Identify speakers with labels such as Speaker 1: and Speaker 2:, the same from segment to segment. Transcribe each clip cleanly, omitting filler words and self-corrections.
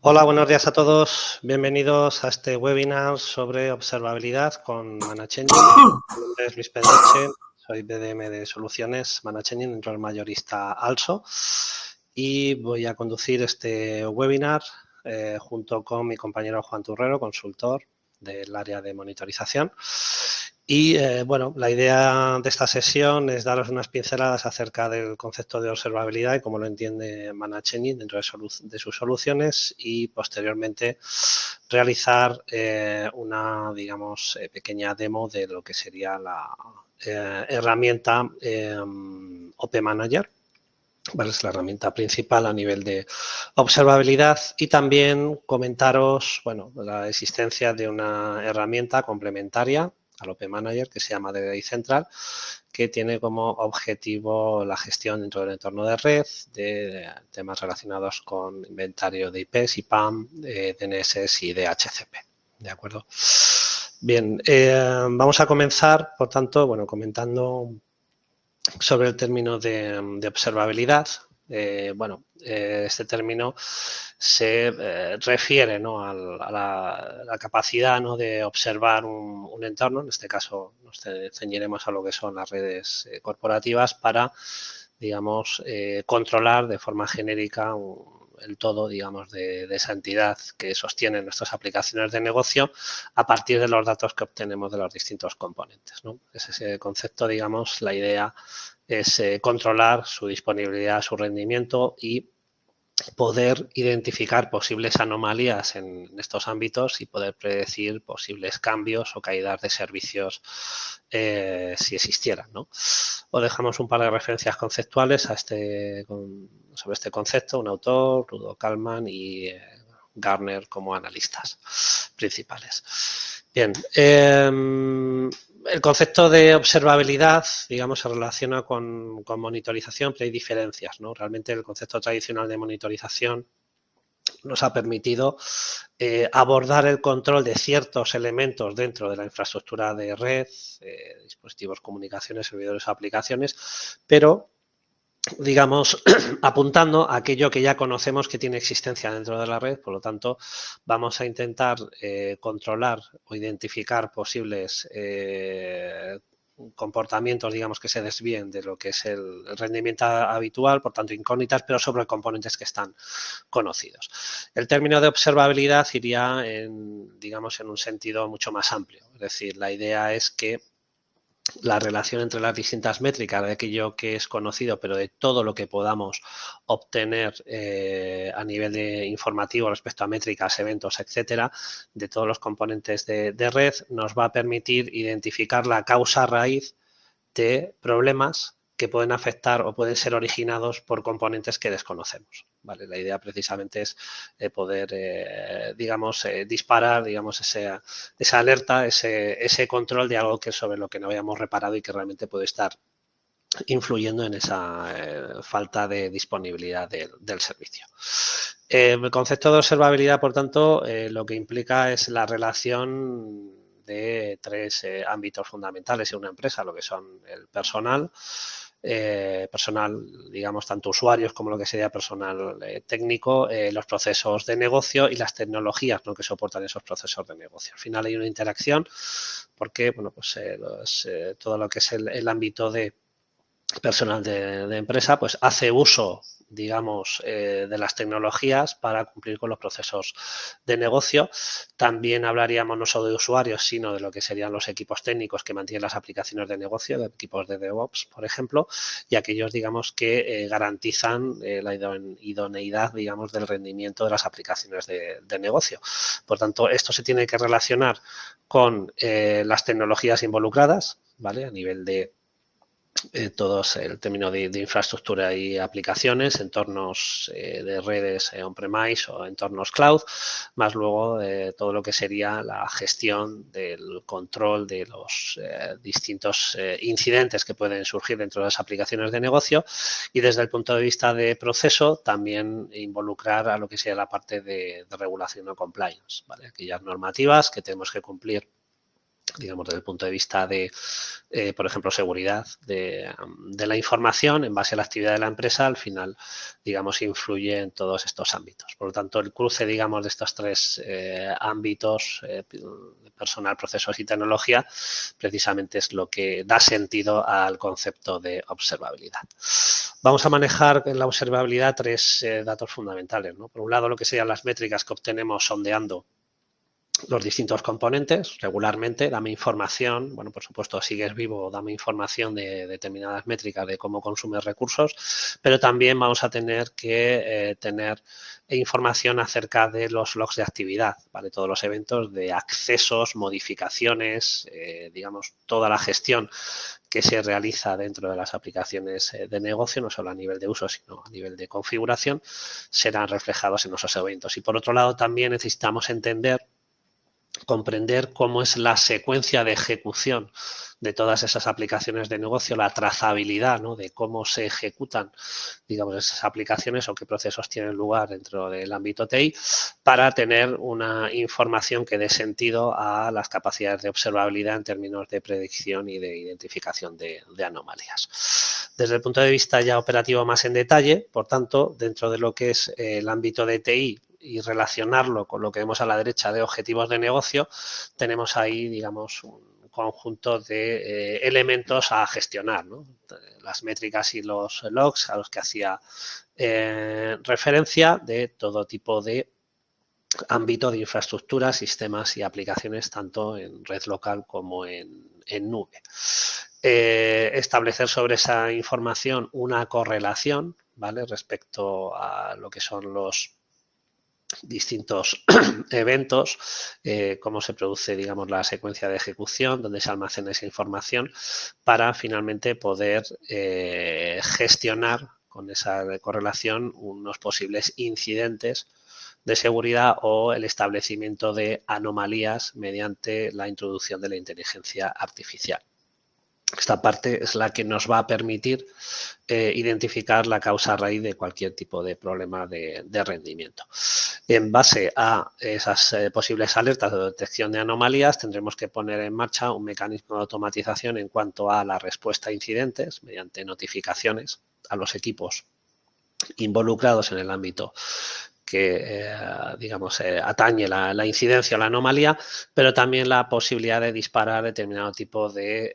Speaker 1: Hola, buenos días a todos. Bienvenidos a este webinar sobre observabilidad con ManageEngine. Mi nombre es Luis Pedroche, soy BDM de Soluciones ManageEngine dentro del mayorista Also y voy a conducir este webinar junto con mi compañero Juan Turrero, consultor del área de monitorización. Y bueno, la idea de esta sesión es daros unas pinceladas acerca del concepto de observabilidad y cómo lo entiende ManageEngine dentro de sus soluciones y posteriormente realizar una, digamos, pequeña demo de lo que sería la herramienta OP Manager. ¿Vale? Es la herramienta principal a nivel de observabilidad y también comentaros, bueno, la existencia de una herramienta complementaria al OP Manager que se llama DDI Central, que tiene como objetivo la gestión dentro del entorno de red de temas relacionados con inventario de IPs, IPAM, DNS y DHCP. ¿De acuerdo? Bien, vamos a comenzar, por tanto, bueno, comentando sobre el término de observabilidad. Este término se refiere, ¿no?, a la capacidad, ¿no?, de observar un entorno. En este caso nos ceñiremos a lo que son las redes corporativas para, digamos, controlar de forma genérica el todo, digamos, de esa entidad que sostiene nuestras aplicaciones de negocio a partir de los datos que obtenemos de los distintos componentes, ¿no? Es ese concepto, digamos, la idea es controlar su disponibilidad, su rendimiento y poder identificar posibles anomalías en estos ámbitos y poder predecir posibles cambios o caídas de servicios si existieran, ¿no? Os dejamos un par de referencias conceptuales sobre este concepto, un autor, Rudo Kalman y Gartner como analistas principales. Bien, el concepto de observabilidad, digamos, se relaciona con monitorización, pero hay diferencias, ¿no? Realmente el concepto tradicional de monitorización nos ha permitido abordar el control de ciertos elementos dentro de la infraestructura de red, dispositivos, comunicaciones, servidores o aplicaciones, pero digamos, apuntando a aquello que ya conocemos que tiene existencia dentro de la red, por lo tanto, vamos a intentar controlar o identificar posibles comportamientos, digamos, que se desvíen de lo que es el rendimiento habitual, por tanto, incógnitas, pero sobre componentes que están conocidos. El término de observabilidad iría digamos, en un sentido mucho más amplio, es decir, la idea es que la relación entre las distintas métricas de aquello que es conocido, pero de todo lo que podamos obtener a nivel de informativo respecto a métricas, eventos, etcétera, de todos los componentes de red, nos va a permitir identificar la causa raíz de problemas que pueden afectar o pueden ser originados por componentes que desconocemos. ¿Vale? La idea precisamente es poder, digamos, disparar, digamos, esa alerta, ese control de algo que sobre lo que no habíamos reparado y que realmente puede estar influyendo en esa falta de disponibilidad del servicio. El concepto de observabilidad, por tanto, lo que implica es la relación de tres ámbitos fundamentales en una empresa, lo que son el personal, digamos, tanto usuarios como lo que sería personal técnico, los procesos de negocio y las tecnologías, ¿no?, que soportan esos procesos de negocio. Al final hay una interacción porque, bueno, pues todo lo que es el ámbito de personal de empresa, pues hace uso, digamos, de las tecnologías para cumplir con los procesos de negocio. También hablaríamos no solo de usuarios, sino de lo que serían los equipos técnicos que mantienen las aplicaciones de negocio, de equipos de DevOps, por ejemplo, y aquellos, digamos, que garantizan la idoneidad, digamos, del rendimiento de las aplicaciones de negocio. Por tanto, esto se tiene que relacionar con las tecnologías involucradas, ¿vale? A nivel de todos el término de infraestructura y aplicaciones, entornos de redes on-premise o entornos cloud, más luego todo lo que sería la gestión del control de los distintos incidentes que pueden surgir dentro de las aplicaciones de negocio y desde el punto de vista de proceso también involucrar a lo que sería la parte de regulación o compliance, ¿vale? Aquellas normativas que tenemos que cumplir digamos, desde el punto de vista de, por ejemplo, seguridad de la información en base a la actividad de la empresa, al final, digamos, influye en todos estos ámbitos. Por lo tanto, el cruce, digamos, de estos tres ámbitos, personal, procesos y tecnología, precisamente es lo que da sentido al concepto de observabilidad. Vamos a manejar en la observabilidad tres datos fundamentales, ¿no? Por un lado, lo que serían las métricas que obtenemos sondeando los distintos componentes regularmente, dame información, bueno, por supuesto, sigues vivo, dame información de determinadas métricas de cómo consumes recursos, pero también vamos a tener que tener información acerca de los logs de actividad, ¿vale? Todos los eventos de accesos, modificaciones, digamos, toda la gestión que se realiza dentro de las aplicaciones de negocio, no solo a nivel de uso, sino a nivel de configuración, serán reflejados en esos eventos. Y por otro lado, también necesitamos comprender cómo es la secuencia de ejecución de todas esas aplicaciones de negocio, la trazabilidad, ¿no? De cómo se ejecutan, digamos, esas aplicaciones o qué procesos tienen lugar dentro del ámbito TI para tener una información que dé sentido a las capacidades de observabilidad en términos de predicción y de identificación de anomalías. Desde el punto de vista ya operativo más en detalle, por tanto, dentro de lo que es el ámbito de TI, y relacionarlo con lo que vemos a la derecha de objetivos de negocio, tenemos ahí, digamos, un conjunto de elementos a gestionar, ¿no? Las métricas y los logs a los que hacía referencia de todo tipo de ámbito de infraestructuras, sistemas y aplicaciones, tanto en red local como en nube. Establecer sobre esa información una correlación, ¿vale? Respecto a lo que son los distintos eventos, cómo se produce, digamos, la secuencia de ejecución, dónde se almacena esa información para finalmente poder gestionar con esa correlación unos posibles incidentes de seguridad o el establecimiento de anomalías mediante la introducción de la inteligencia artificial. Esta parte es la que nos va a permitir identificar la causa raíz de cualquier tipo de problema de rendimiento. En base a esas posibles alertas de detección de anomalías, tendremos que poner en marcha un mecanismo de automatización en cuanto a la respuesta a incidentes mediante notificaciones a los equipos involucrados en el ámbito que, digamos, atañe la incidencia o la anomalía, pero también la posibilidad de disparar determinado tipo de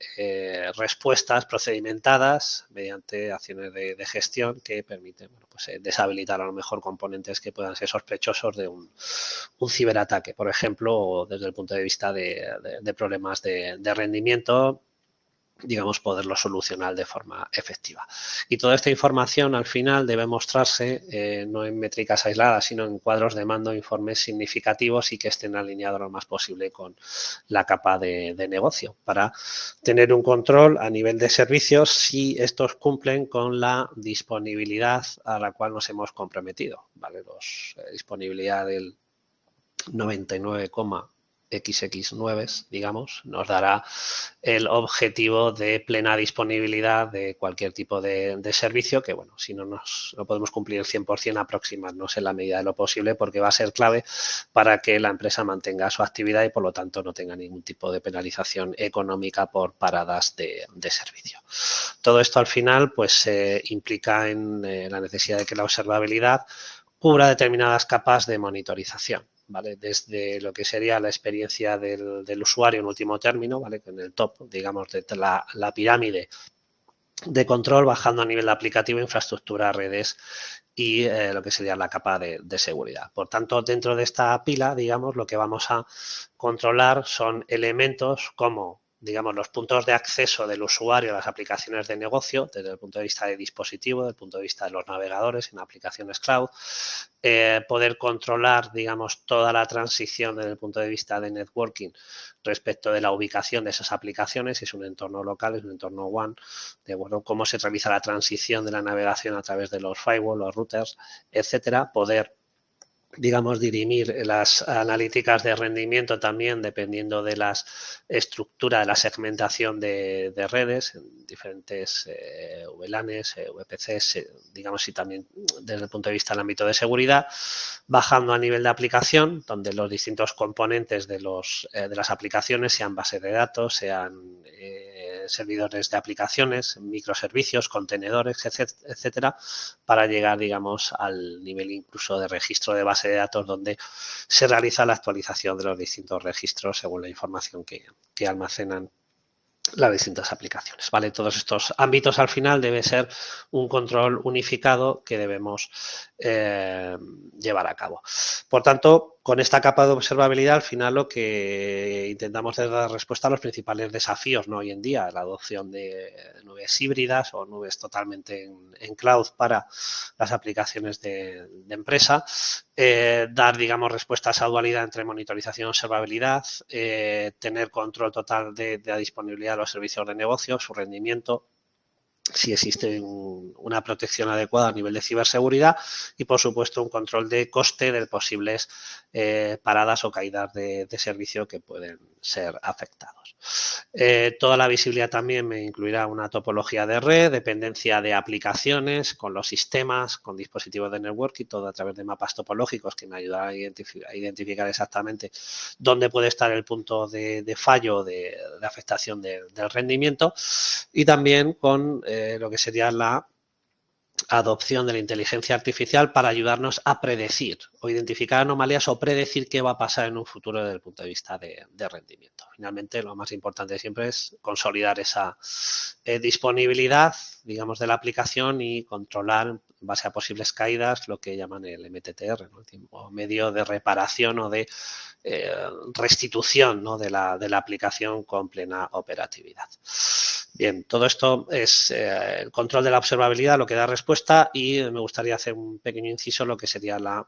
Speaker 1: respuestas procedimentadas mediante acciones de gestión que permiten, bueno, pues, deshabilitar a lo mejor componentes que puedan ser sospechosos de un ciberataque, por ejemplo, o desde el punto de vista de problemas de rendimiento, digamos, poderlo solucionar de forma efectiva. Y toda esta información al final debe mostrarse no en métricas aisladas, sino en cuadros de mando, informes significativos y que estén alineados lo más posible con la capa de negocio para tener un control a nivel de servicios si estos cumplen con la disponibilidad a la cual nos hemos comprometido, ¿vale? Disponibilidad del 99,xx9, digamos, nos dará el objetivo de plena disponibilidad de cualquier tipo de servicio que, bueno, si no lo podemos cumplir el 100%, aproximarnos en la medida de lo posible porque va a ser clave para que la empresa mantenga su actividad y, por lo tanto, no tenga ningún tipo de penalización económica por paradas de servicio. Todo esto, al final, pues implica en la necesidad de que la observabilidad cubra determinadas capas de monitorización, ¿vale? Desde lo que sería la experiencia del usuario en último término, ¿vale? En el top, digamos, de la pirámide de control, bajando a nivel de aplicativo, infraestructura, redes y lo que sería la capa de seguridad. Por tanto, dentro de esta pila, digamos, lo que vamos a controlar son elementos como, digamos, los puntos de acceso del usuario a las aplicaciones de negocio desde el punto de vista de dispositivo, desde el punto de vista de los navegadores en aplicaciones cloud, poder controlar, digamos, toda la transición desde el punto de vista de networking respecto de la ubicación de esas aplicaciones, si es un entorno local, es un entorno WAN, de acuerdo, cómo se realiza la transición de la navegación a través de los firewall, los routers, etcétera, poder, digamos, dirimir las analíticas de rendimiento también dependiendo de la estructura de la segmentación de redes en diferentes VLANs, VPCs, digamos, y también desde el punto de vista del ámbito de seguridad, bajando a nivel de aplicación, donde los distintos componentes de las aplicaciones, sean bases de datos, sean servidores de aplicaciones, microservicios, contenedores, etcétera, para llegar, digamos, al nivel incluso de registro de base de datos, donde se realiza la actualización de los distintos registros según la información que almacenan las distintas aplicaciones, ¿vale? Todos estos ámbitos al final debe ser un control unificado que debemos llevar a cabo. Por tanto, con esta capa de observabilidad, al final lo que intentamos es dar respuesta a los principales desafíos, ¿no? Hoy en día, la adopción de nubes híbridas o nubes totalmente en cloud para las aplicaciones de empresa, dar, digamos, respuesta a esa dualidad entre monitorización y observabilidad, tener control total de la disponibilidad de los servicios de negocio, su rendimiento, si existe una protección adecuada a nivel de ciberseguridad y, por supuesto, un control de coste de posibles paradas o caídas de servicio que pueden ser afectados. Toda la visibilidad también me incluirá una topología de red, dependencia de aplicaciones con los sistemas, con dispositivos de network y todo a través de mapas topológicos que me ayudarán a identificar exactamente dónde puede estar el punto de fallo, de afectación del rendimiento, y también con lo que sería la adopción de la inteligencia artificial para ayudarnos a predecir o identificar anomalías o predecir qué va a pasar en un futuro desde el punto de vista de rendimiento. Finalmente, lo más importante siempre es consolidar esa disponibilidad, digamos, de la aplicación y controlar en base a posibles caídas lo que llaman el MTTR, ¿no? El tiempo medio de reparación o de restitución, ¿no? de la aplicación con plena operatividad. Bien, todo esto es el control de la observabilidad, lo que da respuesta, y me gustaría hacer un pequeño inciso en lo que sería la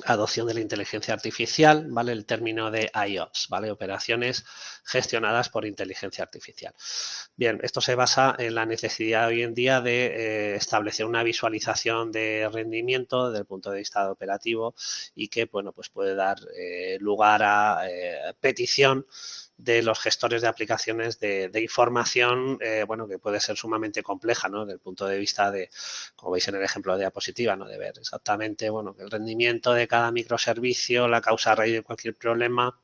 Speaker 1: adopción de la inteligencia artificial, ¿vale? El término de IOPS, ¿vale? Operaciones gestionadas por inteligencia artificial. Bien, esto se basa en la necesidad hoy en día de establecer una visualización de rendimiento desde el punto de vista operativo y que, bueno, pues puede dar lugar a petición de los gestores de aplicaciones de información, bueno, que puede ser sumamente compleja, ¿no? Desde el punto de vista de, como veis en el ejemplo de diapositiva, ¿no? De ver exactamente, bueno, el rendimiento de cada microservicio, la causa raíz de cualquier problema,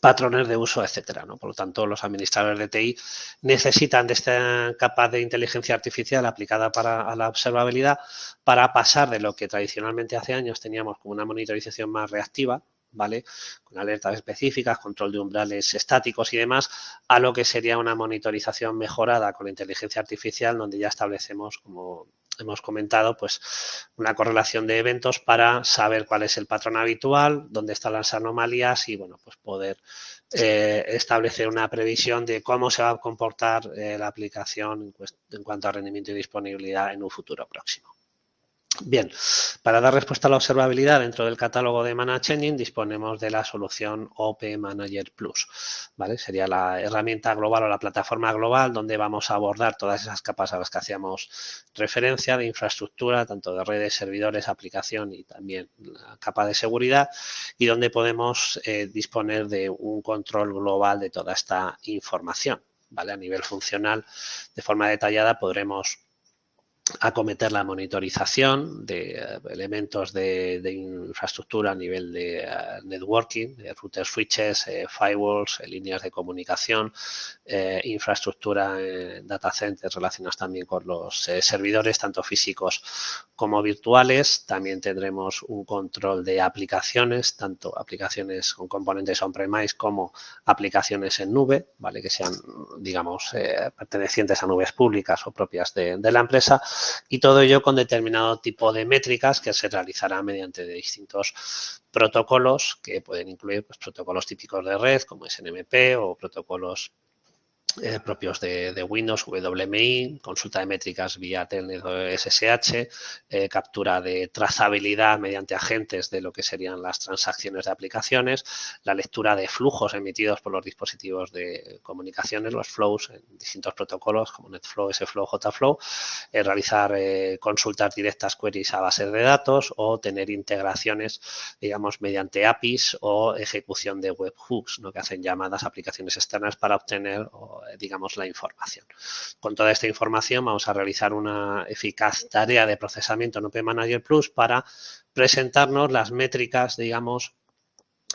Speaker 1: patrones de uso, etcétera, ¿no? Por lo tanto, los administradores de TI necesitan de esta capa de inteligencia artificial aplicada a la observabilidad para pasar de lo que tradicionalmente hace años teníamos como una monitorización más reactiva, ¿vale? Con alertas específicas, control de umbrales estáticos y demás, a lo que sería una monitorización mejorada con la inteligencia artificial, donde ya establecemos, como hemos comentado, pues una correlación de eventos para saber cuál es el patrón habitual, dónde están las anomalías y, bueno, pues poder establecer una previsión de cómo se va a comportar la aplicación en cuanto a rendimiento y disponibilidad en un futuro próximo. Bien, para dar respuesta a la observabilidad dentro del catálogo de ManageEngine disponemos de la solución OP Manager Plus, ¿vale? Sería la herramienta global o la plataforma global donde vamos a abordar todas esas capas a las que hacíamos referencia de infraestructura, tanto de redes, servidores, aplicación y también la capa de seguridad, y donde podemos disponer de un control global de toda esta información, ¿vale? A nivel funcional, de forma detallada, podremos acometer la monitorización de elementos de infraestructura a nivel de networking, de routers, switches, firewalls, líneas de comunicación, infraestructura, data centers relacionados también con los servidores, tanto físicos como virtuales. También tendremos un control de aplicaciones, tanto aplicaciones con componentes on-premise como aplicaciones en nube, ¿vale? Que sean, digamos, pertenecientes a nubes públicas o propias de la empresa, y todo ello con determinado tipo de métricas que se realizará mediante distintos protocolos que pueden incluir, pues, protocolos típicos de red como SNMP o protocolos propios de Windows, WMI, consulta de métricas vía Telnet o SSH, captura de trazabilidad mediante agentes de lo que serían las transacciones de aplicaciones, la lectura de flujos emitidos por los dispositivos de comunicaciones, los flows en distintos protocolos como NetFlow, SFlow, JFlow, realizar consultas directas, queries a bases de datos o tener integraciones, digamos, mediante APIs o ejecución de webhooks, ¿no? Que hacen llamadas a aplicaciones externas para obtener o digamos, la información. Con toda esta información vamos a realizar una eficaz tarea de procesamiento en OP Manager Plus para presentarnos las métricas, digamos,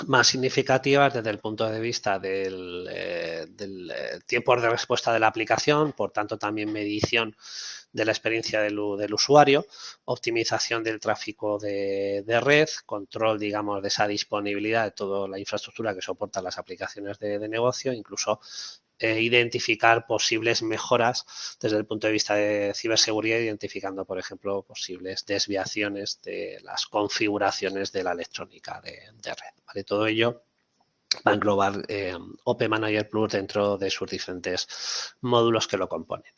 Speaker 1: más significativas desde el punto de vista del tiempo de respuesta de la aplicación, por tanto también medición de la experiencia del usuario, optimización del tráfico de red, control, digamos, de esa disponibilidad de toda la infraestructura que soportan las aplicaciones de negocio, incluso identificar posibles mejoras desde el punto de vista de ciberseguridad, identificando, por ejemplo, posibles desviaciones de las configuraciones de la electrónica de red. ¿Vale? Todo ello va a englobar OP Manager Plus dentro de sus diferentes módulos que lo componen.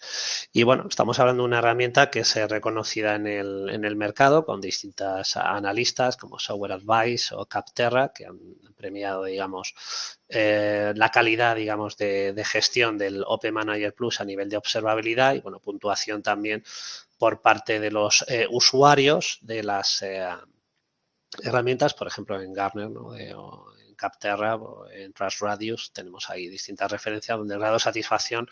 Speaker 1: Y bueno, estamos hablando de una herramienta que es reconocida en el mercado con distintas analistas como Software Advice o Capterra, que han premiado, digamos, la calidad, digamos, de gestión del OP Manager Plus a nivel de observabilidad y, bueno, puntuación también por parte de los usuarios de las herramientas, por ejemplo, en Gartner, ¿no? O en Capterra o en TrustRadius tenemos ahí distintas referencias donde el grado de satisfacción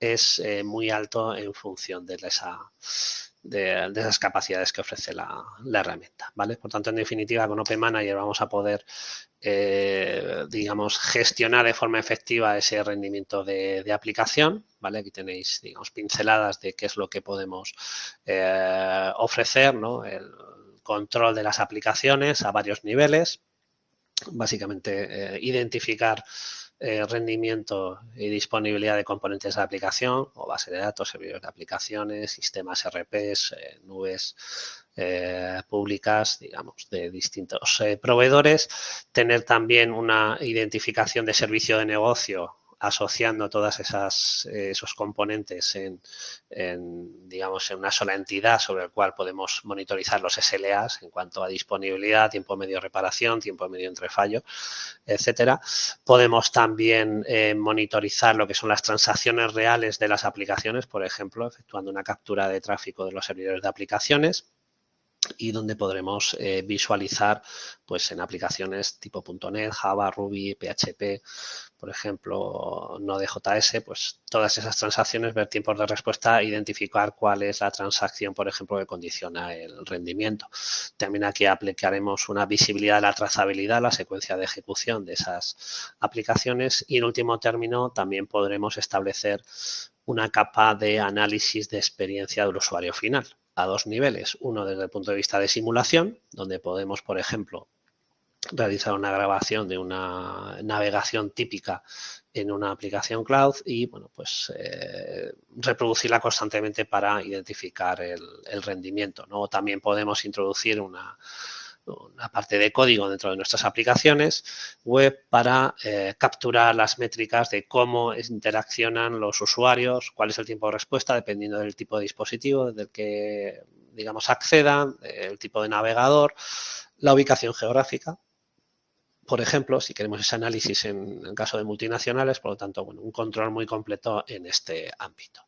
Speaker 1: es muy alto en función de esas capacidades que ofrece la herramienta, ¿vale? Por tanto, en definitiva, con Open Manager vamos a poder, digamos, gestionar de forma efectiva ese rendimiento de aplicación, ¿vale? Aquí tenéis, digamos, pinceladas de qué es lo que podemos ofrecer, ¿no? El control de las aplicaciones a varios niveles, básicamente identificar rendimiento y disponibilidad de componentes de aplicación o base de datos, servidores de aplicaciones, sistemas RPs, nubes públicas, digamos, de distintos proveedores, tener también una identificación de servicio de negocio asociando todas esos componentes digamos, en una sola entidad sobre el cual podemos monitorizar los SLAs en cuanto a disponibilidad, tiempo medio de reparación, tiempo medio entre fallo, etcétera. Podemos también monitorizar lo que son las transacciones reales de las aplicaciones, por ejemplo, efectuando una captura de tráfico de los servidores de aplicaciones, y donde podremos visualizar pues en aplicaciones tipo .NET, Java, Ruby, PHP, por ejemplo, Node.js, pues todas esas transacciones, ver tiempos de respuesta, identificar cuál es la transacción, por ejemplo, que condiciona el rendimiento. También aquí aplicaremos una visibilidad de la trazabilidad, la secuencia de ejecución de esas aplicaciones y, en último término, también podremos establecer una capa de análisis de experiencia del usuario final a dos niveles. Uno desde el punto de vista de simulación, donde podemos, por ejemplo, realizar una grabación de una navegación típica en una aplicación cloud y, bueno, pues reproducirla constantemente para identificar el rendimiento, ¿no? También podemos introducir una parte de código dentro de nuestras aplicaciones web para capturar las métricas de cómo interaccionan los usuarios, cuál es el tiempo de respuesta dependiendo del tipo de dispositivo del que, digamos, accedan, el tipo de navegador, la ubicación geográfica. Por ejemplo, si queremos ese análisis en el caso de multinacionales, por lo tanto, bueno, un control muy completo en este ámbito.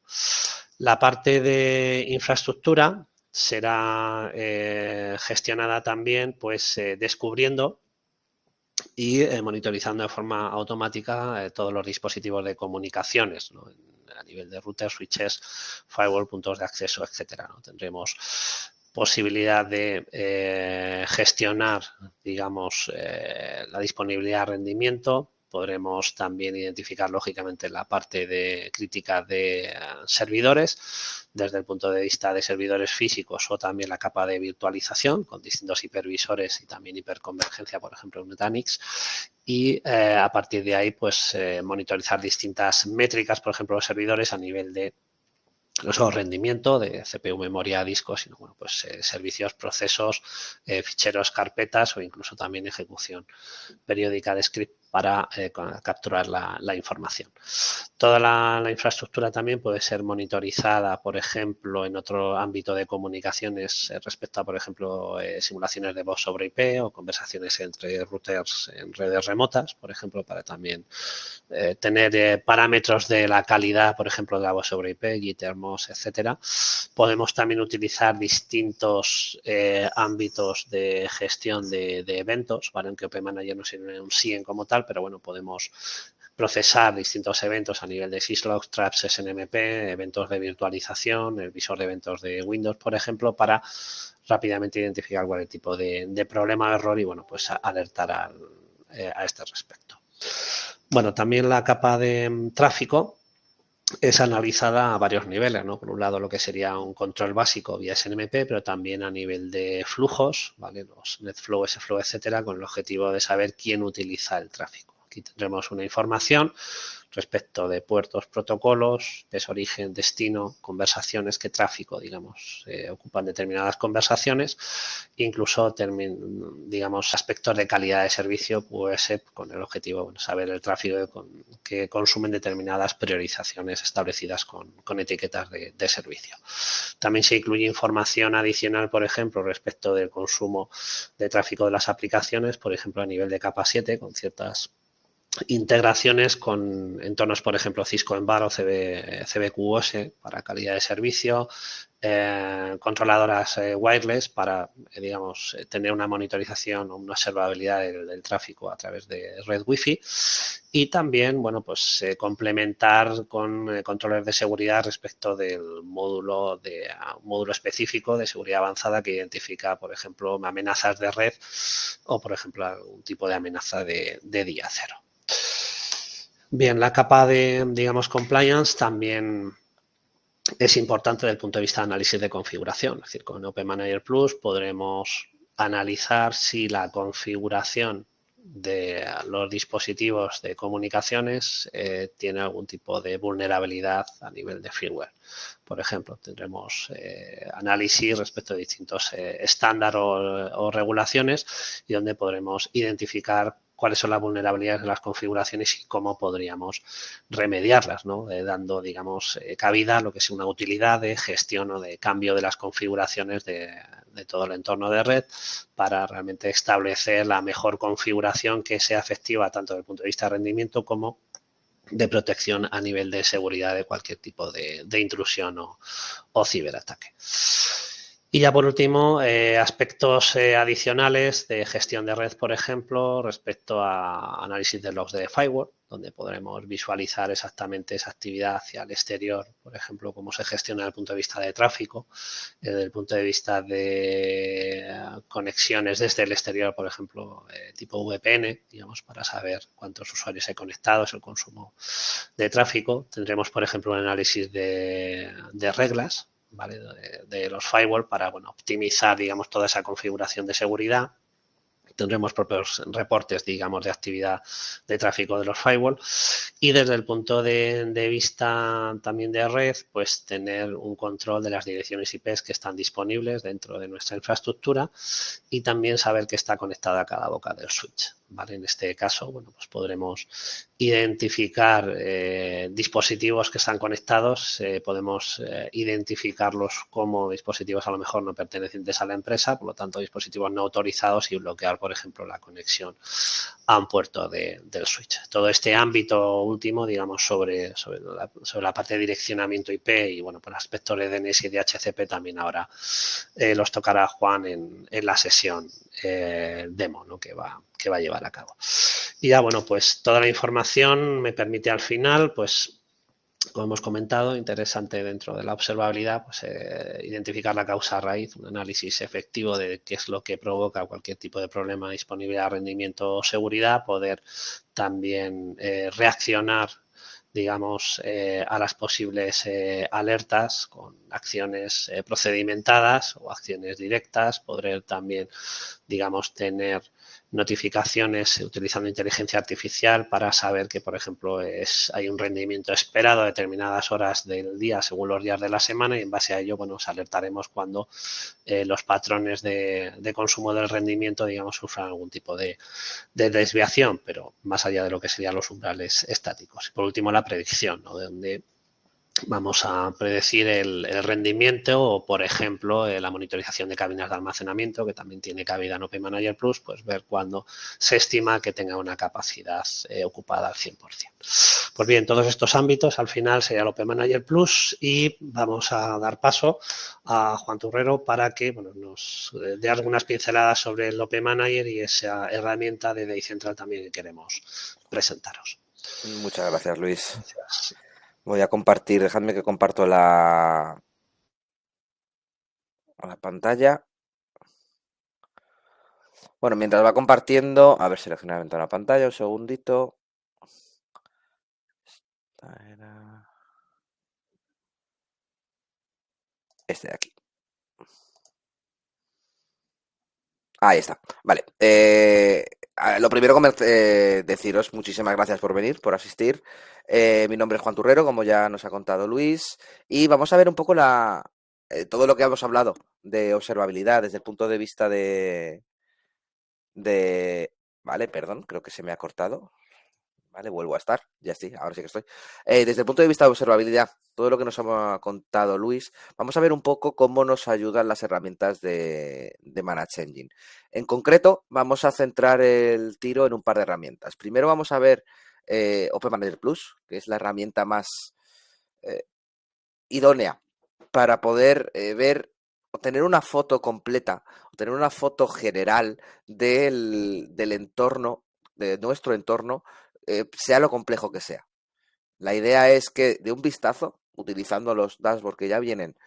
Speaker 1: La parte de infraestructura será gestionada también, pues, descubriendo y monitorizando de forma automática todos los dispositivos de comunicaciones, ¿no? A nivel de routers, switches, firewall, puntos de acceso, etcétera, ¿no? Tendremos posibilidad de gestionar, digamos, la disponibilidad de rendimiento. Podremos también identificar, lógicamente, la parte de crítica de servidores, desde el punto de vista de servidores físicos o también la capa de virtualización con distintos hipervisores y también hiperconvergencia, por ejemplo, en Nutanix. Y a partir de ahí, pues, monitorizar distintas métricas, por ejemplo, los servidores a nivel de no solo rendimiento de CPU, memoria, disco, sino, bueno, pues servicios, procesos, ficheros, carpetas o incluso también ejecución periódica de script para capturar la información. Toda la infraestructura también puede ser monitorizada, por ejemplo, en otro ámbito de comunicaciones respecto a, por ejemplo, simulaciones de voz sobre IP o conversaciones entre routers en redes remotas, por ejemplo, para también tener parámetros de la calidad, por ejemplo, de la voz sobre IP, Gittermos, etcétera. Podemos también utilizar distintos ámbitos de gestión de eventos, ¿vale? Aunque OP Manager no sirve un SIEM como tal, pero bueno, podemos procesar distintos eventos a nivel de syslogs, traps, SNMP, eventos de virtualización, el visor de eventos de Windows, por ejemplo, para rápidamente identificar cualquier tipo de problema o error y, bueno, pues alertar a este respecto. Bueno, también la capa de tráfico es analizada a varios niveles, ¿no? Por un lado, lo que sería un control básico vía SNMP, pero también a nivel de flujos, ¿vale? Los NetFlow, SFlow, etcétera, con el objetivo de saber quién utiliza el tráfico. Aquí tendremos una información respecto de puertos, protocolos, desorigen, destino, conversaciones, qué tráfico, digamos, ocupan determinadas conversaciones, incluso, digamos, aspectos de calidad de servicio, pues con el objetivo de, bueno, saber el tráfico que consumen determinadas priorizaciones establecidas con etiquetas de servicio. También se incluye información adicional, por ejemplo, respecto del consumo de tráfico de las aplicaciones, por ejemplo, a nivel de capa 7, con ciertas integraciones con entornos, por ejemplo, Cisco Envar o CBQOS para calidad de servicio, controladoras wireless para, digamos, tener una monitorización o una observabilidad del tráfico a través de red Wi-Fi y también, bueno, pues complementar con controles de seguridad respecto del módulo un módulo específico de seguridad avanzada que identifica, por ejemplo, amenazas de red o, por ejemplo, algún tipo de amenaza de día cero. Bien, la capa de, digamos, compliance también es importante desde el punto de vista de análisis de configuración. Es decir, con Open Manager Plus podremos analizar si la configuración de los dispositivos de comunicaciones tiene algún tipo de vulnerabilidad a nivel de firmware. Por ejemplo, tendremos análisis respecto a distintos estándares o regulaciones y donde podremos identificar cuáles son las vulnerabilidades de las configuraciones y cómo podríamos remediarlas, ¿no? Dando, digamos, cabida a lo que es una utilidad de gestión o de cambio de las configuraciones de todo el entorno de red para realmente establecer la mejor configuración que sea efectiva tanto desde el punto de vista de rendimiento como de protección a nivel de seguridad de cualquier tipo de intrusión o ciberataque. Y ya por último, aspectos adicionales de gestión de red, por ejemplo, respecto a análisis de logs de firewall, donde podremos visualizar exactamente esa actividad hacia el exterior, por ejemplo, cómo se gestiona desde el punto de vista de tráfico, desde el punto de vista de conexiones desde el exterior, por ejemplo, tipo VPN, digamos, para saber cuántos usuarios hay conectados, el consumo de tráfico. Tendremos, por ejemplo, un análisis de reglas, ¿vale? de los firewall para, bueno, optimizar, digamos, toda esa configuración de seguridad. Tendremos propios reportes, digamos, de actividad de tráfico de los firewall y desde el punto de vista también de red, pues tener un control de las direcciones IP que están disponibles dentro de nuestra infraestructura y también saber que está conectada a cada boca del switch, ¿vale? En este caso, bueno, pues podremos identificar dispositivos que están conectados, podemos identificarlos como dispositivos a lo mejor no pertenecientes a la empresa, por lo tanto dispositivos no autorizados y bloquear, por ejemplo, la conexión a un puerto del switch. Todo este ámbito último, digamos, sobre la parte de direccionamiento IP y, bueno, por aspectos de DNS y DHCP también ahora los tocará Juan en la sesión demo, ¿no? que va a llevar a cabo. Y ya, bueno, pues toda la información me permite al final, pues, como hemos comentado, interesante dentro de la observabilidad, pues identificar la causa raíz, un análisis efectivo de qué es lo que provoca cualquier tipo de problema, disponibilidad, rendimiento o seguridad, poder también reaccionar, digamos, a las posibles alertas con acciones procedimentadas o acciones directas, poder también, digamos, tener notificaciones utilizando inteligencia artificial para saber que, por ejemplo, hay un rendimiento esperado a determinadas horas del día según los días de la semana y en base a ello, bueno, os alertaremos cuando los patrones de consumo del rendimiento, digamos, sufran algún tipo de desviación, pero más allá de lo que serían los umbrales estáticos. Y por último, la predicción, ¿no? De donde vamos a predecir el rendimiento o, por ejemplo, la monitorización de cabinas de almacenamiento, que también tiene cabida en Open Manager Plus, pues ver cuándo se estima que tenga una capacidad ocupada al 100%. Pues bien, todos estos ámbitos al final sería el Open Manager Plus y vamos a dar paso a Juan Turrero para que, bueno, nos dé algunas pinceladas sobre el Open Manager y esa herramienta de Day Central también que queremos presentaros.
Speaker 2: Muchas gracias, Luis.
Speaker 1: Gracias.
Speaker 2: Voy a compartir, dejadme que comparto la pantalla. Bueno, mientras va compartiendo, a ver, seleccionar la ventana de pantalla, un segundito. Esta era este de aquí. Ahí está. Vale. Lo primero, deciros muchísimas gracias por venir, por asistir. Mi nombre es Juan Turrero, como ya nos ha contado Luis, y vamos a ver un poco todo lo que hemos hablado de observabilidad desde el punto de vista de... Vale, perdón, creo que se me ha cortado. Vale, vuelvo a estar. Ya estoy, ahora sí que estoy. Desde el punto de vista de observabilidad, todo lo que nos ha contado Luis, vamos a ver un poco cómo nos ayudan las herramientas de Manage Engine. En concreto, vamos a centrar el tiro en un par de herramientas. Primero vamos a ver Open Manager Plus, que es la herramienta más eh, idónea para poder ver o tener una foto completa, o tener una foto general del entorno, de nuestro entorno, sea lo complejo que sea. La idea es que de un vistazo, utilizando los dashboards que ya vienen,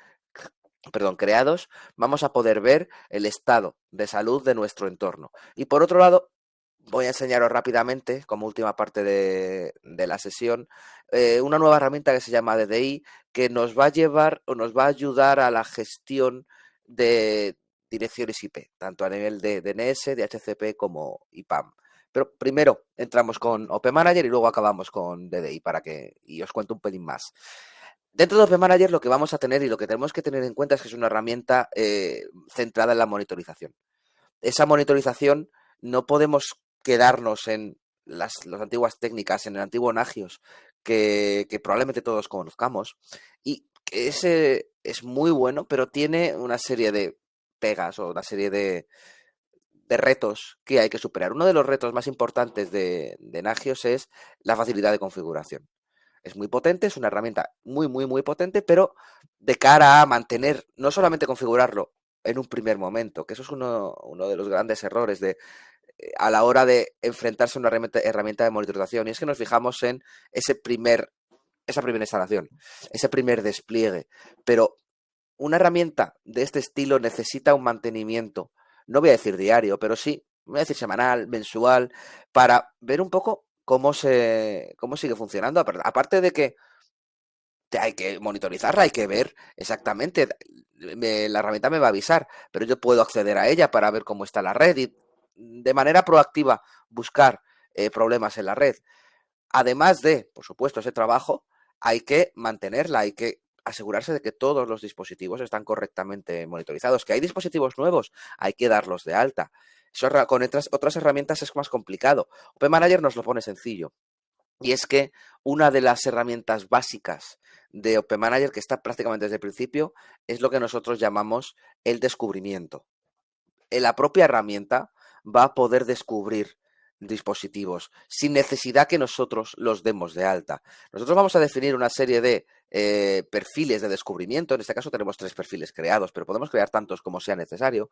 Speaker 2: creados, vamos a poder ver el estado de salud de nuestro entorno. Y por otro lado, voy a enseñaros rápidamente, como última parte de la sesión, una nueva herramienta que se llama DDI, que nos va a llevar o nos va a ayudar a la gestión de direcciones IP, tanto a nivel de DNS, DHCP como IPAM. Pero primero entramos con Open Manager y luego acabamos con DDI y os cuento un pelín más. Dentro de Open Manager lo que vamos a tener y lo que tenemos que tener en cuenta es que es una herramienta centrada en la monitorización. Esa monitorización no podemos quedarnos en las antiguas técnicas, en el antiguo Nagios, que probablemente todos conozcamos, y que ese es muy bueno, pero tiene una serie de pegas o una serie de retos que hay que superar. Uno de los retos más importantes de Nagios es la facilidad de configuración. Es muy potente, es una herramienta muy, muy, muy potente, pero de cara a mantener, no solamente configurarlo en un primer momento, que eso es uno de los grandes errores a la hora de enfrentarse a una herramienta de monitorización, y es que nos fijamos en esa primera instalación, ese primer despliegue, pero una herramienta de este estilo necesita un mantenimiento, no voy a decir diario, pero sí, voy a decir semanal, mensual, para ver un poco cómo sigue funcionando. Aparte de que hay que monitorizarla, hay que ver exactamente, la herramienta me va a avisar, pero yo puedo acceder a ella para ver cómo está la red y de manera proactiva buscar problemas en la red. Además de, por supuesto, ese trabajo, hay que mantenerla, hay que asegurarse de que todos los dispositivos están correctamente monitorizados. Que hay dispositivos nuevos, hay que darlos de alta. Eso con otras herramientas es más complicado. Open Manager nos lo pone sencillo. Y es que una de las herramientas básicas de Open Manager, que está prácticamente desde el principio, es lo que nosotros llamamos el descubrimiento. La propia herramienta va a poder descubrir dispositivos sin necesidad que nosotros los demos de alta. Nosotros vamos a definir una serie de perfiles de descubrimiento. En este caso tenemos 3 perfiles creados, pero podemos crear tantos como sea necesario.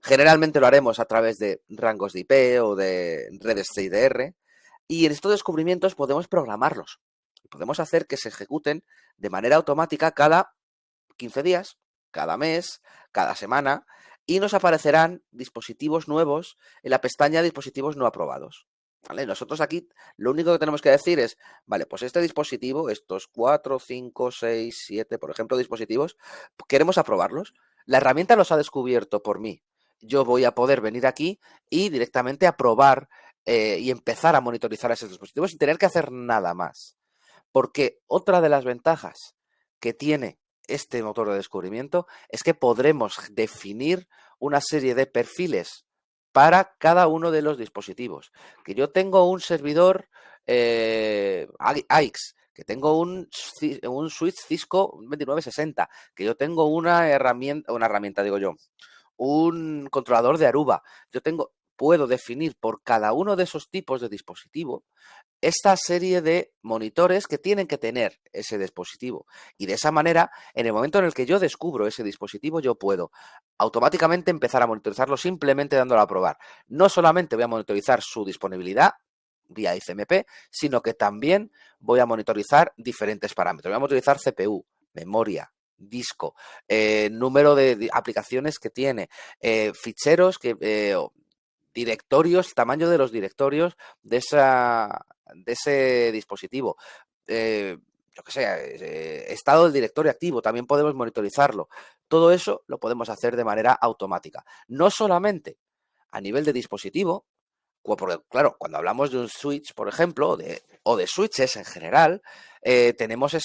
Speaker 2: Generalmente lo haremos a través de rangos de IP o de redes CIDR. Y en estos descubrimientos podemos programarlos. Podemos hacer que se ejecuten de manera automática cada 15 días, cada mes, cada semana, y nos aparecerán dispositivos nuevos en la pestaña dispositivos no aprobados. ¿Vale? Nosotros aquí lo único que tenemos que decir es, vale, pues este dispositivo, estos 4, 5, 6, 7, por ejemplo, dispositivos, queremos aprobarlos. La herramienta los ha descubierto por mí. Yo voy a poder venir aquí y directamente aprobar y empezar a monitorizar esos dispositivos sin tener que hacer nada más. Porque otra de las ventajas que tiene este motor de descubrimiento es que podremos definir una serie de perfiles para cada uno de los dispositivos. Que yo tengo un servidor AIX, que tengo un switch Cisco 2960, que yo tengo una herramienta digo yo, un controlador de Aruba. Puedo definir por cada uno de esos tipos de dispositivo esta serie de monitores que tienen que tener ese dispositivo. Y de esa manera, en el momento en el que yo descubro ese dispositivo, yo puedo automáticamente empezar a monitorizarlo simplemente dándolo a probar. No solamente voy a monitorizar su disponibilidad, vía ICMP, sino que también voy a monitorizar diferentes parámetros. Voy a monitorizar CPU, memoria, disco, número de aplicaciones que tiene, ficheros, directorios, tamaño de los directorios de ese dispositivo. Yo que sé, estado del directorio activo, también podemos monitorizarlo. Todo eso lo podemos hacer de manera automática. No solamente a nivel de dispositivo, porque claro, cuando hablamos de un switch, por ejemplo, o de switches en general, tenemos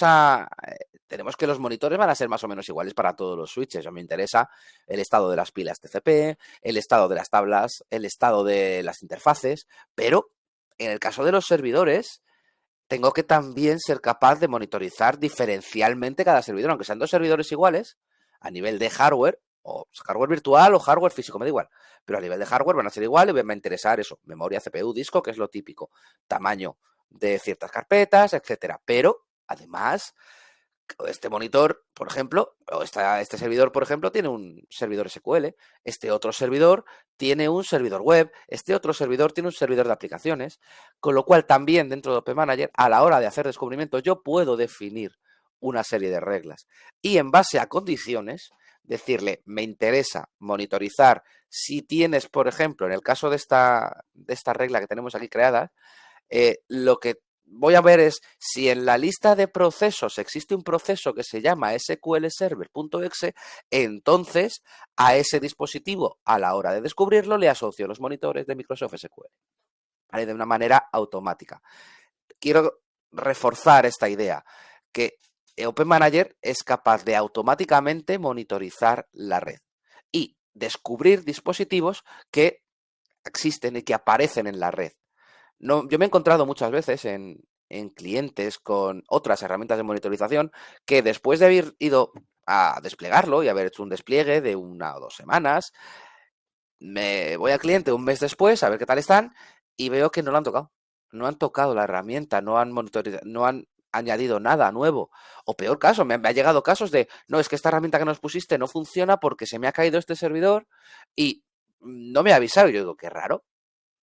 Speaker 2: tenemos que los monitores van a ser más o menos iguales para todos los switches. A mí me interesa el estado de las pilas TCP, el estado de las tablas, el estado de las interfaces, pero en el caso de los servidores, tengo que también ser capaz de monitorizar diferencialmente cada servidor, aunque sean dos servidores iguales, a nivel de hardware, o hardware virtual o hardware físico, me da igual. Pero a nivel de hardware van a ser iguales y me va a interesar eso, memoria, CPU, disco, que es lo típico, tamaño de ciertas carpetas, etcétera. Pero, además, este monitor, por ejemplo, o este servidor, por ejemplo, tiene un servidor SQL, este otro servidor tiene un servidor web, este otro servidor tiene un servidor de aplicaciones, con lo cual también dentro de Open Manager, a la hora de hacer descubrimientos, yo puedo definir una serie de reglas y en base a condiciones, decirle, me interesa monitorizar si tienes, por ejemplo, en el caso de esta regla que tenemos aquí creada, lo que voy a ver es si en la lista de procesos existe un proceso que se llama sqlserver.exe, entonces a ese dispositivo, a la hora de descubrirlo, le asocio los monitores de Microsoft SQL, ¿vale? De una manera automática. Quiero reforzar esta idea, que Open Manager es capaz de automáticamente monitorizar la red y descubrir dispositivos que existen y que aparecen en la red. No, yo me he encontrado muchas veces en clientes con otras herramientas de monitorización que después de haber ido a desplegarlo y haber hecho un despliegue de 1 o 2 semanas, me voy al cliente un mes después a ver qué tal están y veo que no lo han tocado. No han tocado la herramienta, no han añadido nada nuevo. O peor caso, me ha llegado casos de, no, es que esta herramienta que nos pusiste no funciona porque se me ha caído este servidor y no me ha avisado. Yo digo, qué raro.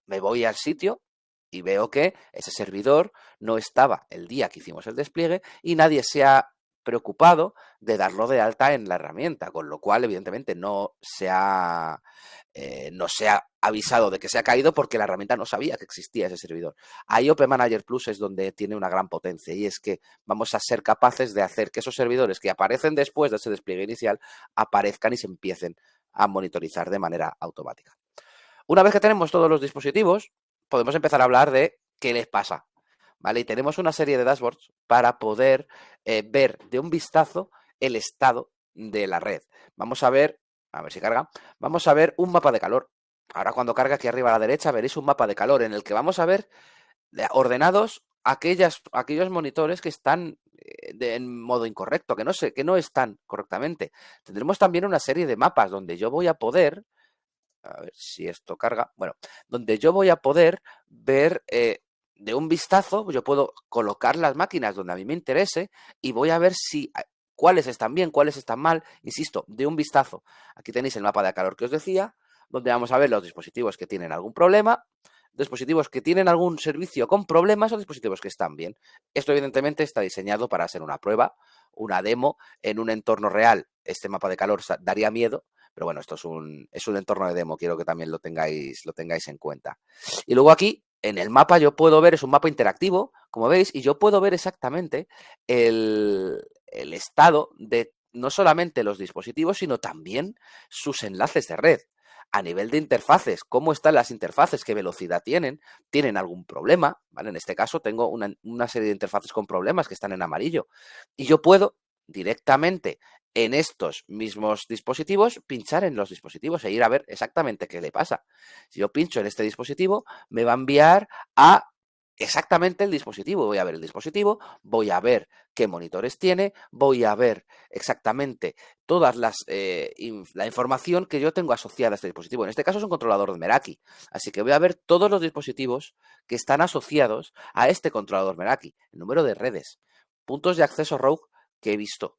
Speaker 2: Me voy al sitio y veo que ese servidor no estaba el día que hicimos el despliegue y nadie se ha preocupado de darlo de alta en la herramienta, con lo cual evidentemente no se ha avisado de que se ha caído porque la herramienta no sabía que existía ese servidor. Ahí Open Manager Plus es donde tiene una gran potencia y es que vamos a ser capaces de hacer que esos servidores que aparecen después de ese despliegue inicial aparezcan y se empiecen a monitorizar de manera automática. Una vez que tenemos todos los dispositivos, podemos empezar a hablar de qué les pasa, ¿vale? Y tenemos una serie de dashboards para poder ver de un vistazo el estado de la red. Vamos a ver si carga, vamos a ver un mapa de calor. Ahora cuando carga aquí arriba a la derecha veréis un mapa de calor en el que vamos a ver ordenados aquellos monitores que están en modo incorrecto, que no están correctamente. Tendremos también una serie de mapas donde yo voy a poder, a ver si esto carga, bueno, donde yo voy a poder ver de un vistazo, yo puedo colocar las máquinas donde a mí me interese y voy a ver si cuáles están bien, cuáles están mal, insisto, de un vistazo. Aquí tenéis el mapa de calor que os decía, donde vamos a ver los dispositivos que tienen algún problema, dispositivos que tienen algún servicio con problemas o dispositivos que están bien. Esto evidentemente está diseñado para ser una prueba, una demo en un entorno real. Este mapa de calor daría miedo, pero bueno, esto es un entorno de demo, quiero que también lo tengáis en cuenta. Y luego aquí, en el mapa, yo puedo ver, es un mapa interactivo, como veis, y yo puedo ver exactamente el estado de no solamente los dispositivos, sino también sus enlaces de red. A nivel de interfaces, ¿cómo están las interfaces? ¿Qué velocidad tienen? ¿Tienen algún problema? ¿Vale? En este caso tengo una serie de interfaces con problemas que están en amarillo. Y yo puedo directamente en estos mismos dispositivos, pinchar en los dispositivos e ir a ver exactamente qué le pasa. Si yo pincho en este dispositivo, me va a enviar a exactamente el dispositivo. Voy a ver el dispositivo, voy a ver qué monitores tiene, voy a ver exactamente toda la información que yo tengo asociada a este dispositivo. En este caso es un controlador de Meraki, así que voy a ver todos los dispositivos que están asociados a este controlador Meraki, el número de redes, puntos de acceso rogue que he visto,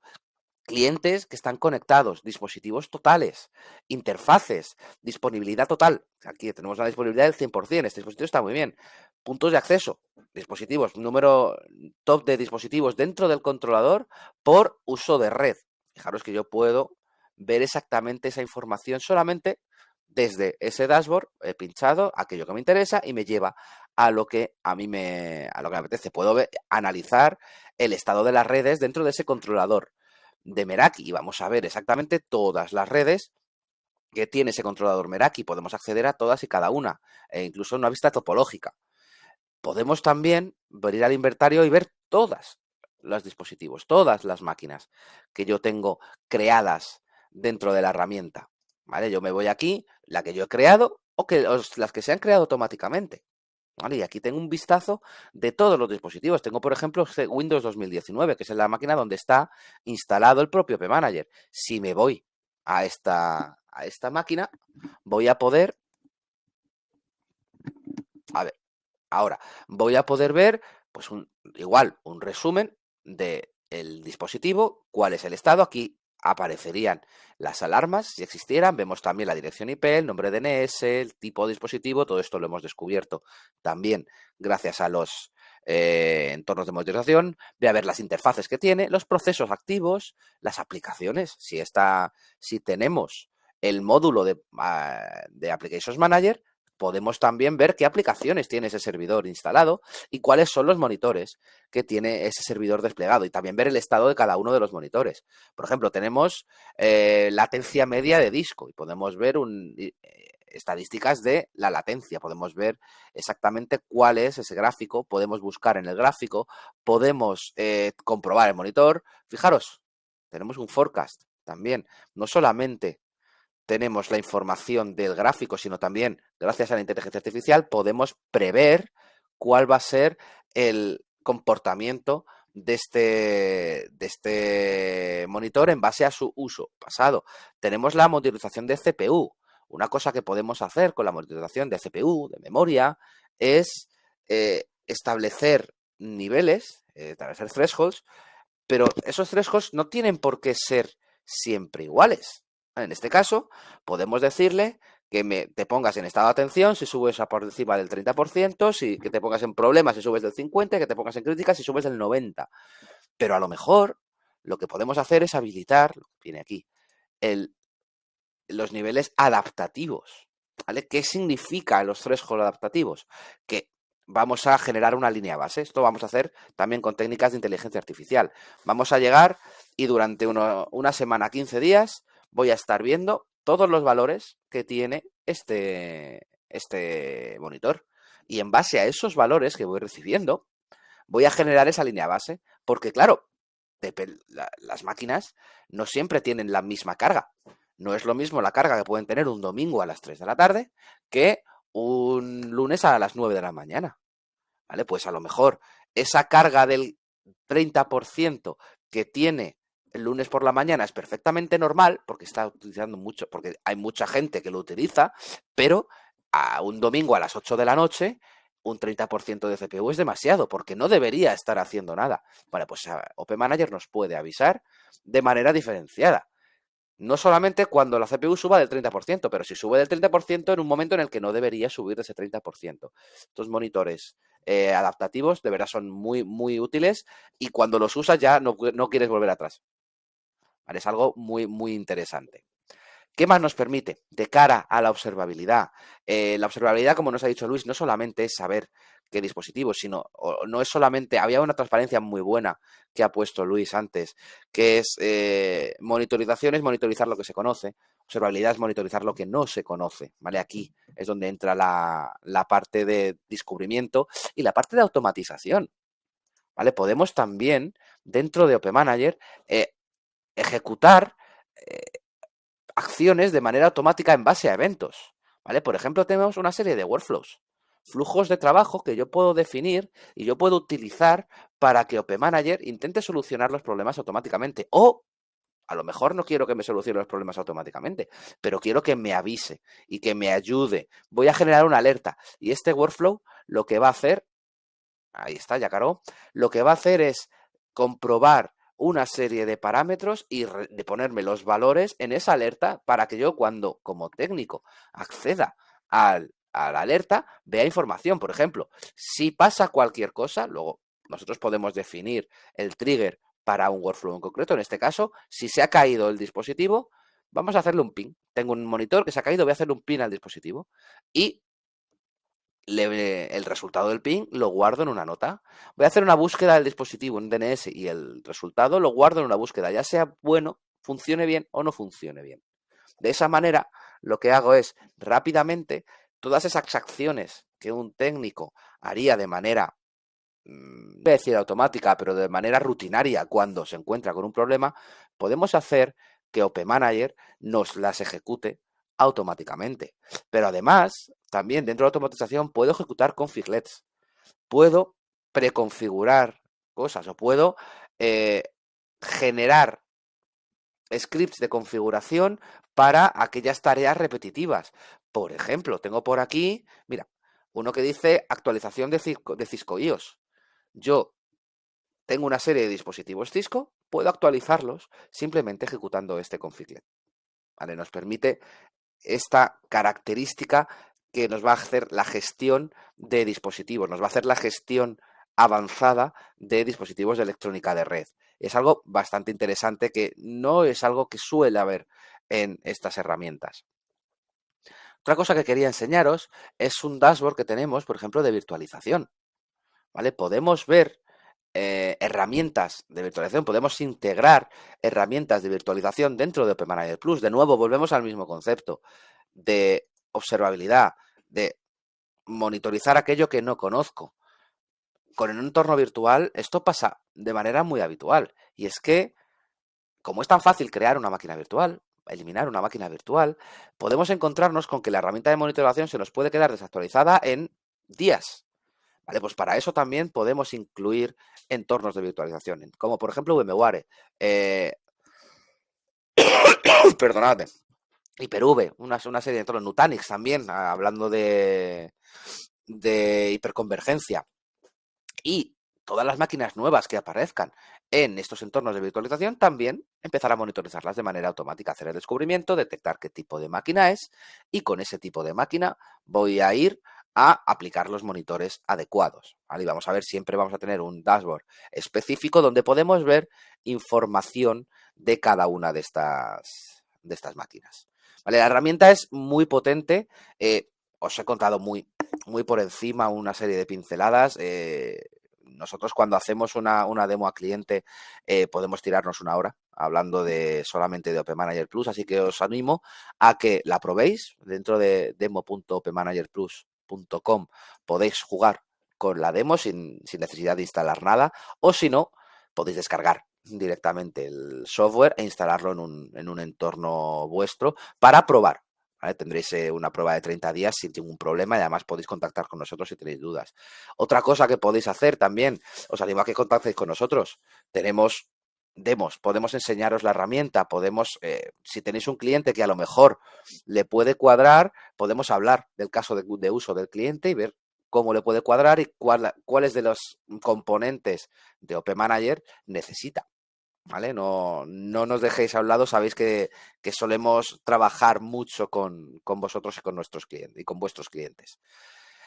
Speaker 2: clientes que están conectados, dispositivos totales, interfaces, disponibilidad total. Aquí tenemos la disponibilidad del 100%, este dispositivo está muy bien. Puntos de acceso, dispositivos, número top de dispositivos dentro del controlador por uso de red. Fijaros que yo puedo ver exactamente esa información solamente desde ese dashboard, he pinchado aquello que me interesa y me lleva a lo que a mí me apetece. Puedo analizar el estado de las redes dentro de ese controlador de Meraki y vamos a ver exactamente todas las redes que tiene ese controlador Meraki. Podemos acceder a todas y cada una, e incluso una vista topológica. Podemos también venir al inventario y ver todas los dispositivos, todas las máquinas que yo tengo creadas dentro de la herramienta. ¿Vale? Yo me voy aquí, la que yo he creado o las que se han creado automáticamente. ¿Vale? Y aquí tengo un vistazo de todos los dispositivos. Tengo, por ejemplo, Windows 2019, que es la máquina donde está instalado el propio P-Manager. Si me voy a esta máquina, voy a poder... A ver, ahora, voy a poder ver, pues igual, un resumen del dispositivo, cuál es el estado. Aquí aparecerían las alarmas, si existieran. Vemos también la dirección IP, el nombre DNS, el tipo de dispositivo. Todo esto lo hemos descubierto también gracias a los entornos de monitorización. Voy a ver las interfaces que tiene, los procesos activos, las aplicaciones. Si tenemos el módulo de Applications Manager, podemos también ver qué aplicaciones tiene ese servidor instalado y cuáles son los monitores que tiene ese servidor desplegado, y también ver el estado de cada uno de los monitores. Por ejemplo, tenemos latencia media de disco y podemos ver estadísticas de la latencia. Podemos ver exactamente cuál es ese gráfico, podemos buscar en el gráfico, podemos comprobar el monitor. Fijaros, tenemos un forecast también, no solamente tenemos la información del gráfico, sino también, gracias a la inteligencia artificial, podemos prever cuál va a ser el comportamiento de este monitor en base a su uso pasado. Tenemos la monitorización de CPU. Una cosa que podemos hacer con la monitorización de CPU, de memoria, es establecer niveles, establecer thresholds, pero esos thresholds no tienen por qué ser siempre iguales. En este caso, podemos decirle que te pongas en estado de atención si subes a por encima del 30%, que te pongas en problemas si subes del 50%, que te pongas en críticas si subes del 90%. Pero a lo mejor lo que podemos hacer es habilitar, lo que viene aquí, los niveles adaptativos. ¿Vale? ¿Qué significa los thresholds adaptativos? Que vamos a generar una línea base. Esto vamos a hacer también con técnicas de inteligencia artificial. Vamos a llegar y durante una semana, 15 días, voy a estar viendo todos los valores que tiene este monitor. Y en base a esos valores que voy recibiendo, voy a generar esa línea base. Porque, claro, las máquinas no siempre tienen la misma carga. No es lo mismo la carga que pueden tener un domingo a las 3 de la tarde que un lunes a las 9 de la mañana. ¿Vale? Pues a lo mejor esa carga del 30% que tiene el lunes por la mañana es perfectamente normal porque está utilizando mucho, porque hay mucha gente que lo utiliza, pero a un domingo a las 8 de la noche un 30% de CPU es demasiado porque no debería estar haciendo nada. Vale, pues OP Manager nos puede avisar de manera diferenciada. No solamente cuando la CPU suba del 30%, pero si sube del 30% en un momento en el que no debería subir de ese 30%. Estos monitores adaptativos de verdad son muy, muy útiles y cuando los usas ya no quieres volver atrás. ¿Vale? Es algo muy, muy interesante. ¿Qué más nos permite de cara a la observabilidad? La observabilidad, como nos ha dicho Luis, no solamente es saber qué dispositivo, no es solamente, había una transparencia muy buena que ha puesto Luis antes, que es monitorización es monitorizar lo que se conoce, observabilidad es monitorizar lo que no se conoce, ¿vale? Aquí es donde entra la parte de descubrimiento y la parte de automatización, ¿vale? Podemos también, dentro de OP Manager, ejecutar acciones de manera automática en base a eventos, ¿vale? Por ejemplo, tenemos una serie de workflows, flujos de trabajo que yo puedo definir y yo puedo utilizar para que OP Manager intente solucionar los problemas automáticamente. O a lo mejor no quiero que me solucione los problemas automáticamente, pero quiero que me avise y que me ayude. Voy a generar una alerta y este workflow lo que va a hacer, ahí está, ya cargó, lo que va a hacer es comprobar una serie de parámetros y de ponerme los valores en esa alerta para que yo cuando como técnico acceda a la alerta vea información. Por ejemplo, si pasa cualquier cosa, luego nosotros podemos definir el trigger para un workflow en concreto. En este caso, si se ha caído el dispositivo, vamos a hacerle un ping. Tengo un monitor que se ha caído, voy a hacerle un ping al dispositivo y el resultado del ping lo guardo en una nota. Voy a hacer una búsqueda del dispositivo en DNS y el resultado lo guardo en una búsqueda, ya sea bueno, funcione bien o no funcione bien. De esa manera, lo que hago es rápidamente todas esas acciones que un técnico haría de manera, voy a decir automática, pero de manera rutinaria cuando se encuentra con un problema, podemos hacer que OP Manager nos las ejecute automáticamente. Pero además, también dentro de la automatización puedo ejecutar configlets, puedo preconfigurar cosas o puedo generar scripts de configuración para aquellas tareas repetitivas. Por ejemplo, tengo por aquí, mira, uno que dice actualización de Cisco IOS. Yo tengo una serie de dispositivos Cisco, puedo actualizarlos simplemente ejecutando este configlet. ¿Vale? Nos permite esta característica que nos va a hacer la gestión de dispositivos, nos va a hacer la gestión avanzada de dispositivos de electrónica de red. Es algo bastante interesante que no es algo que suele haber en estas herramientas. Otra cosa que quería enseñaros es un dashboard que tenemos, por ejemplo, de virtualización. ¿Vale? Podemos ver herramientas de virtualización, podemos integrar herramientas de virtualización dentro de OP Manager Plus. De nuevo, volvemos al mismo concepto de observabilidad, de monitorizar aquello que no conozco. Con un entorno virtual esto pasa de manera muy habitual y es que, como es tan fácil crear una máquina virtual, eliminar una máquina virtual, podemos encontrarnos con que la herramienta de monitorización se nos puede quedar desactualizada en días. Vale, pues para eso también podemos incluir entornos de virtualización, como por ejemplo VMware, perdonadme, Hyper-V, una serie de entornos, Nutanix también, hablando de hiperconvergencia. Y todas las máquinas nuevas que aparezcan en estos entornos de virtualización también empezar a monitorizarlas de manera automática, hacer el descubrimiento, detectar qué tipo de máquina es y con ese tipo de máquina voy a ir a aplicar los monitores adecuados. ¿Vale? Y vamos a ver, siempre vamos a tener un dashboard específico donde podemos ver información de cada una de estas máquinas. ¿Vale? La herramienta es muy potente. Os he contado muy por encima una serie de pinceladas. Nosotros cuando hacemos una demo a cliente podemos tirarnos una hora hablando solamente de OP Manager Plus, así que os animo a que la probéis dentro de demo.opmanagerplus.com. Podéis jugar con la demo sin necesidad de instalar nada, o si no, podéis descargar directamente el software e instalarlo en un entorno vuestro para probar. ¿Vale? Tendréis una prueba de 30 días sin ningún problema y además podéis contactar con nosotros si tenéis dudas. Otra cosa que podéis hacer también, os animo a que contactéis con nosotros. Tenemos demos, podemos enseñaros la herramienta, podemos, si tenéis un cliente que a lo mejor le puede cuadrar, podemos hablar del caso de uso del cliente y ver cómo le puede cuadrar y cuáles de los componentes de OP Manager necesita. ¿Vale? No nos dejéis a un lado, sabéis que solemos trabajar mucho con vosotros y con nuestros clientes y con vuestros clientes.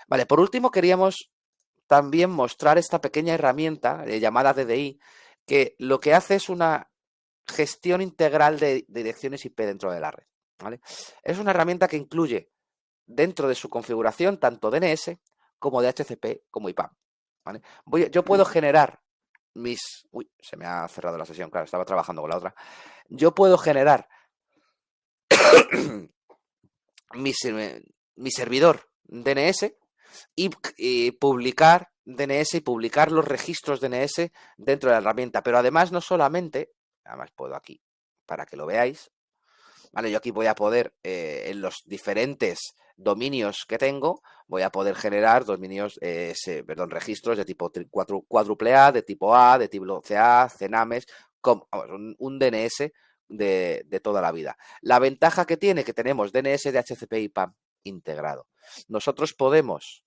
Speaker 2: Vale, por último queríamos también mostrar esta pequeña herramienta llamada DDI, que lo que hace es una gestión integral de direcciones IP dentro de la red. ¿Vale? Es una herramienta que incluye dentro de su configuración tanto DNS como DHCP como IPAM. ¿Vale? Yo puedo generar Uy, se me ha cerrado la sesión, claro, estaba trabajando con la otra. Yo puedo generar mi servidor DNS y publicar DNS y publicar los registros DNS dentro de la herramienta. Pero además no solamente, además puedo aquí, para que lo veáis, ¿vale? Yo aquí voy a poder, en los diferentes dominios que tengo, voy a poder generar registros de tipo cuádruple A, de tipo A, de tipo CA, CNAMES, un DNS de toda la vida. La ventaja que tiene que tenemos DNS, DHCP y PAM integrado. Nosotros podemos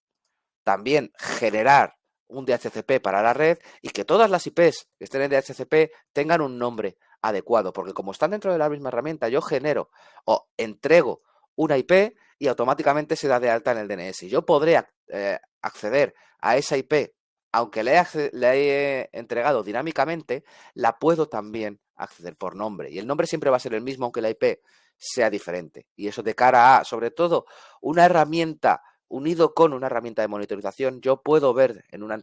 Speaker 2: también generar un DHCP para la red y que todas las IPs que estén en DHCP tengan un nombre adecuado, porque como están dentro de la misma herramienta, yo genero o entrego una IP y automáticamente se da de alta en el DNS. Yo podré acceder a esa IP, aunque le he entregado dinámicamente, la puedo también acceder por nombre. Y el nombre siempre va a ser el mismo, aunque la IP sea diferente. Y eso de cara a, sobre todo, una herramienta unido con una herramienta de monitorización, yo puedo ver en una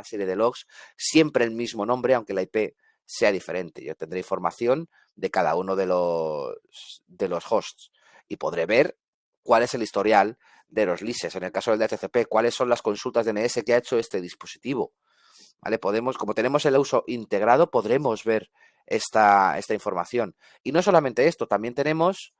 Speaker 2: serie de logs siempre el mismo nombre, aunque la IP sea diferente. Yo tendré información de cada uno de los hosts y podré ver cuál es el historial de los leases. En el caso del DHCP, cuáles son las consultas DNS que ha hecho este dispositivo. ¿Vale? Como tenemos el uso integrado, podremos ver esta información. Y no solamente esto, también tenemos,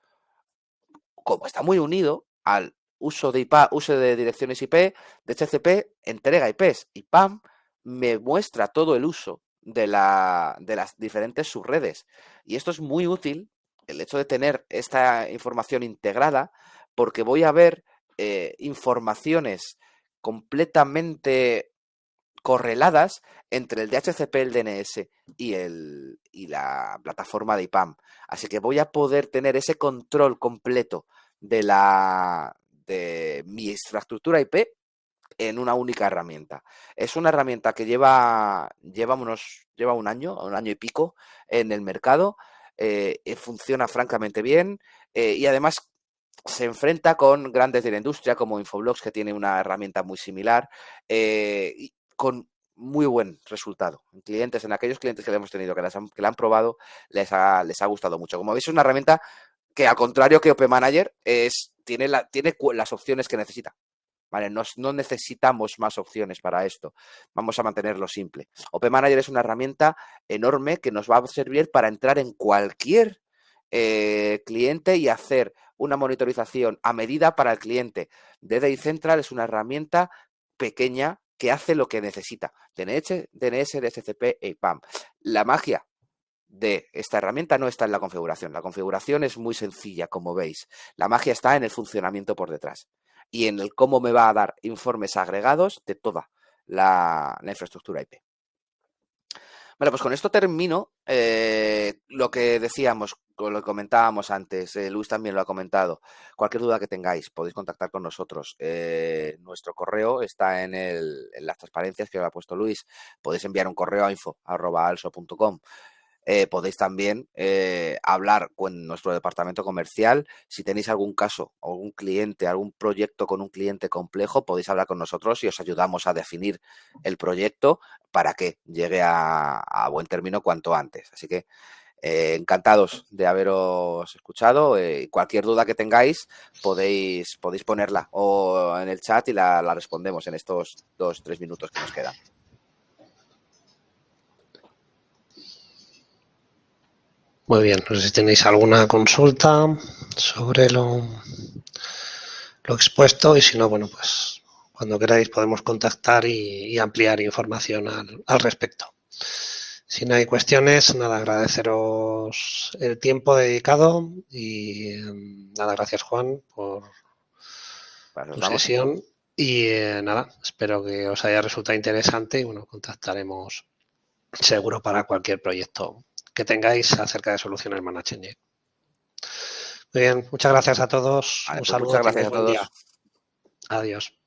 Speaker 2: como está muy unido al uso de direcciones IP, DHCP entrega IPs y PAM me muestra todo el uso de las diferentes subredes. Y esto es muy útil, el hecho de tener esta información integrada, porque voy a ver informaciones completamente correladas entre el DHCP, el DNS y la plataforma de IPAM. Así que voy a poder tener ese control completo de mi infraestructura IP en una única herramienta. Es una herramienta que lleva un año y pico en el mercado, funciona francamente bien y además se enfrenta con grandes de la industria como Infoblox, que tiene una herramienta muy similar, y con muy buen resultado. En aquellos clientes que le hemos tenido, que la han probado, les ha gustado mucho. Como veis, es una herramienta que, al contrario que OP Manager, tiene las opciones que necesita. ¿Vale? No necesitamos más opciones para esto. Vamos a mantenerlo simple. OP Manager es una herramienta enorme que nos va a servir para entrar en cualquier cliente y hacer una monitorización a medida para el cliente. DDI Central es una herramienta pequeña que hace lo que necesita. DNS, DHCP e IPAM. La magia de esta herramienta no está en la configuración. La configuración es muy sencilla, como veis. La magia está en el funcionamiento por detrás y en el cómo me va a dar informes agregados de toda la infraestructura IP. Vale, pues con esto termino lo que decíamos, lo que comentábamos antes. Luis también lo ha comentado. Cualquier duda que tengáis, podéis contactar con nosotros. Nuestro correo está en las transparencias que os ha puesto Luis. Podéis enviar un correo a info@also.com. Podéis también hablar con nuestro departamento comercial. Si tenéis algún caso, algún cliente, algún proyecto con un cliente complejo, podéis hablar con nosotros y os ayudamos a definir el proyecto para que llegue a buen término cuanto antes. Así que encantados de haberos escuchado. Cualquier duda que tengáis podéis ponerla o en el chat y la respondemos en estos 2-3 minutos que nos quedan.
Speaker 1: Muy bien, no sé si tenéis alguna consulta sobre lo expuesto y si no, bueno, pues cuando queráis podemos contactar y ampliar información al respecto. Si no hay cuestiones, nada, agradeceros el tiempo dedicado y nada, gracias Juan por tu sesión y nada, espero que os haya resultado interesante y bueno, contactaremos seguro para cualquier proyecto que tengáis acerca de soluciones Management. Muy bien, muchas gracias a todos.
Speaker 2: Vale,
Speaker 1: Un
Speaker 2: pues
Speaker 1: saludo,
Speaker 2: muchas gracias a
Speaker 1: buen
Speaker 2: todos.
Speaker 1: día. Adiós.